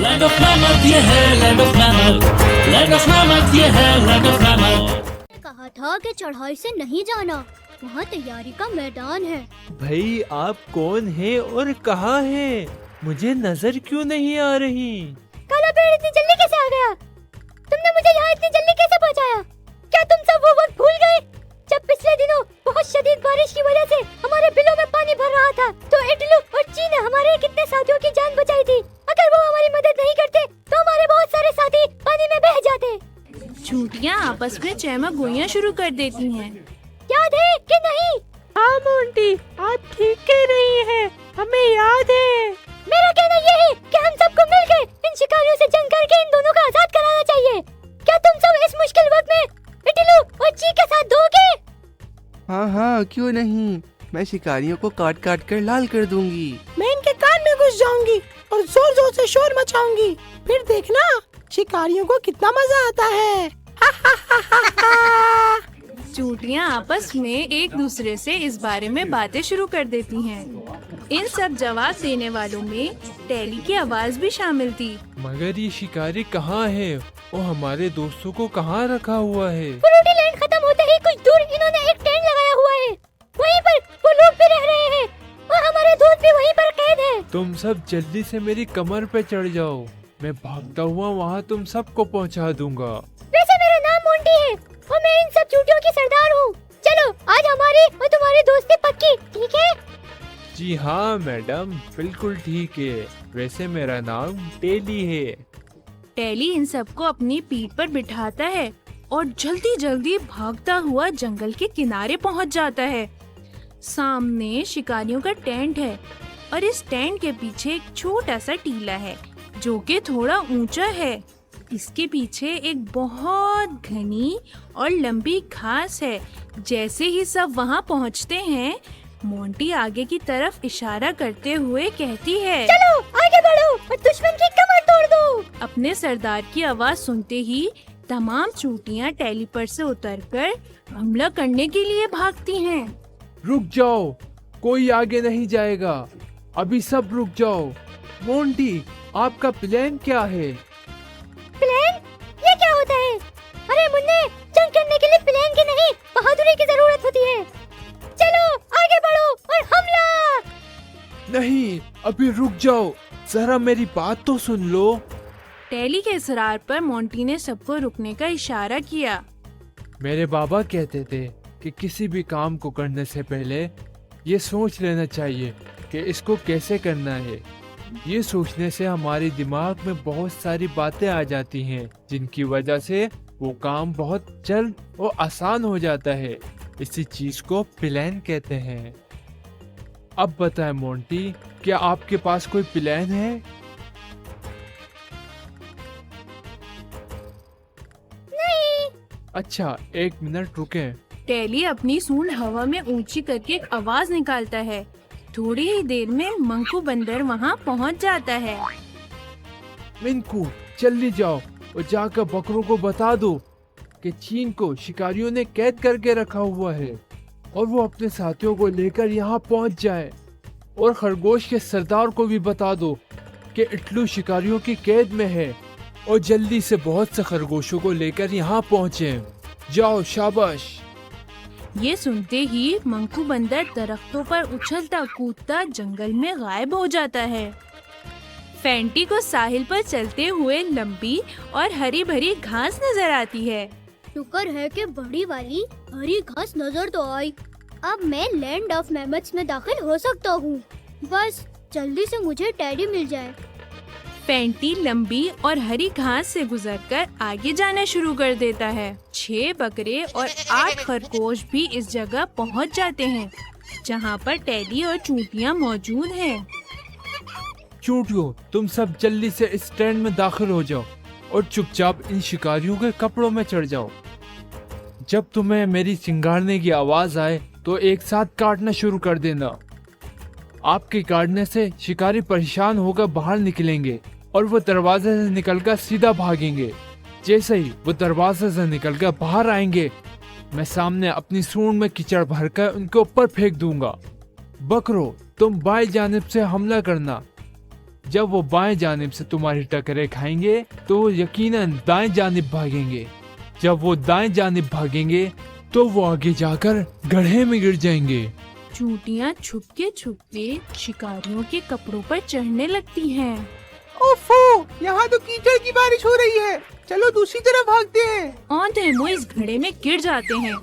Land of mammoth ये है land of mammoth, land of mammoth ये है लैंड ऑफ मैमथ। कहा था कि चढ़ाई से नहीं जाना, वहाँ तैयारी का मैदान है। भाई आप कौन है और कहाँ है? मुझे नजर क्यों नहीं आ रही? काला पेड़ इतनी जल्दी कैसे आ गया? तुमने मुझे यहाँ इतनी जल्दी कैसे पहुँचाया? क्या तुम सब वो वक्त भूल गए जब पिछले दिनों बहुत शदीद बारिश की वजह से हमारे बिलों में पानी भर रहा था, तो इटलू और ची ने हमारे कितने साथियों की जान बचाई थी। अगर वो हमारी मदद नहीं करते तो हमारे बहुत सारे साथी पानी में बह जाते। चूटियाँ आपस में चहमक गोइयां शुरू कर देती हैं। याद है कि नहीं? हाँ मोंटी, आप ठीक कह रही हैं, हमें याद है। मेरा कहना ये है कि हम सबको मिलकर इन शिकारियों से जंग करके इन दोनों को आजाद कराना चाहिए। क्या तुम सब इस मुश्किल वक्त में इटलू और ची के साथ दोगे? हाँ हाँ, क्यों नहीं। मैं शिकारियों को काट काट कर लाल कर दूंगी। मैं इनके कान में घुस जाऊंगी और जोर जोर से शोर मचाऊंगी, फिर देखना शिकारियों को कितना मजा आता है। चूटियाँ आपस में एक दूसरे से इस बारे में बातें शुरू कर देती हैं। इन सब जवाब देने वालों में टेली की आवाज भी शामिल थी। मगर ये शिकारी कहाँ है और हमारे दोस्तों को कहाँ रखा हुआ है? फ्रूटी लैंड खत्म होते ही कुछ दूर इन्होंने एक टेंट लगाया हुआ है। वहीं पर वो लोग भी रह रहे हैं और हमारे दोस्त भी वहीं पर कैद हैं। तुम सब जल्दी से मेरी कमर पे चढ़ जाओ, मैं भागता हुआ वहाँ तुम सबको पहुँचा दूंगा। वैसे मेरा नाम मोंटी है और मैं इन सब चूटियों की सरदार हूँ। चलो आज हमारी और तुम्हारी दोस्ती पक्की, ठीक है? जी हाँ मैडम, बिल्कुल ठीक है। वैसे मेरा नाम टेली है। टेली इन सबको अपनी पीठ पर बिठाता है और जल्दी जल्दी भागता हुआ जंगल के किनारे पहुंच जाता है। सामने शिकारियों का टेंट है और इस टेंट के पीछे एक छोटा सा टीला है जो कि थोड़ा ऊंचा है। इसके पीछे एक बहुत घनी और लंबी घास है। जैसे ही सब वहां पहुंचते हैं, मोंटी आगे की तरफ इशारा करते हुए कहती है, चलो आगे बढ़ो और दुश्मन की कमर तोड़ दो। अपने सरदार की आवाज सुनते ही तमाम चूटियां टेली पर से उतरकर हमला करने के लिए भागती हैं। रुक जाओ, कोई आगे नहीं जाएगा, अभी सब रुक जाओ। मोंटी, आपका प्लान क्या है? प्लान? ये क्या होता है? अरे मुन्ने, जंग करने के लिए प्लान की नहीं, बहादुरी की जरूरत होती है। चलो आगे बढ़ो और हमला। नहीं, अभी रुक जाओ, जरा मेरी बात तो सुन लो। टेली के इसरार पर मोंटी ने सबको रुकने का इशारा किया। मेरे बाबा कहते थे कि किसी भी काम को करने से पहले ये सोच लेना चाहिए कि इसको कैसे करना है। ये सोचने से हमारे दिमाग में बहुत सारी बातें आ जाती हैं, जिनकी वजह से वो काम बहुत जल्द और आसान हो जाता है। इसी चीज को प्लान कहते हैं। अब बताएं मोंटी, क्या आपके पास कोई प्लान है? नहीं। अच्छा, एक मिनट रुकें। टेली अपनी सूंड हवा में ऊंची करके एक आवाज निकालता है। थोड़ी ही देर में मंकू बंदर वहां पहुंच जाता है। मिंकू, जल्दी जाओ और जाकर बकरों को बता दो कि चीन को शिकारियों ने कैद करके रखा हुआ है और वो अपने साथियों को लेकर यहाँ पहुँच जाए। और खरगोश के सरदार को भी बता दो कि इटलू शिकारियों की कैद में है और जल्दी से बहुत से खरगोशों को लेकर यहाँ पहुँचे। जाओ, शाबाश। ये सुनते ही मंकू बंदर दरख्तों पर उछलता कूदता जंगल में गायब हो जाता है। फैंटी को साहिल पर चलते हुए लंबी और हरी भरी घास नजर आती है। शुक्र है कि बड़ी वाली हरी घास नजर तो आई। अब मैं लैंड ऑफ मैमथ्स में दाखिल हो सकता हूँ। बस जल्दी से मुझे टेडी मिल जाए। फैंटी लंबी और हरी घास से गुजरकर आगे जाना शुरू कर देता है। 6 बकरे और 8 खरगोश भी इस जगह पहुंच जाते हैं जहां पर टेडी और चूटियां मौजूद हैं। चूटियों, तुम सब जल्दी से इस टेंट में दाखिल हो जाओ और चुपचाप इन शिकारियों के कपड़ों में चढ़ जाओ। जब तुम्हें मेरी चिंगारने की आवाज आए तो एक साथ काटना शुरू कर देना। आपके काटने से शिकारी परेशान होकर बाहर निकलेंगे और वो दरवाजे से निकलकर सीधा भागेंगे। जैसे ही वो दरवाजे से निकलकर बाहर आएंगे, मैं सामने अपनी सूंड में कीचड़ भरकर उनके ऊपर फेंक दूंगा। बकरो, तुम बाएं जानिब से हमला करना जब वो बाएं जानिब से तुम्हारी टक्करें खाएंगे तो वो यकीनन दाएं जानिब भागेंगे। जब वो दाएं जानिब भागेंगे तो वो आगे जाकर गड्ढे में गिर जाएंगे। चूंटियां छुपके छुपके शिकारियों के कपड़ों पर चढ़ने लगती हैं। ओफो, यहाँ तो कीचड़ की बारिश हो रही है। चलो दूसरी तरफ भागते हैं। और तैमूर इस घड़े में गिर जाते हैं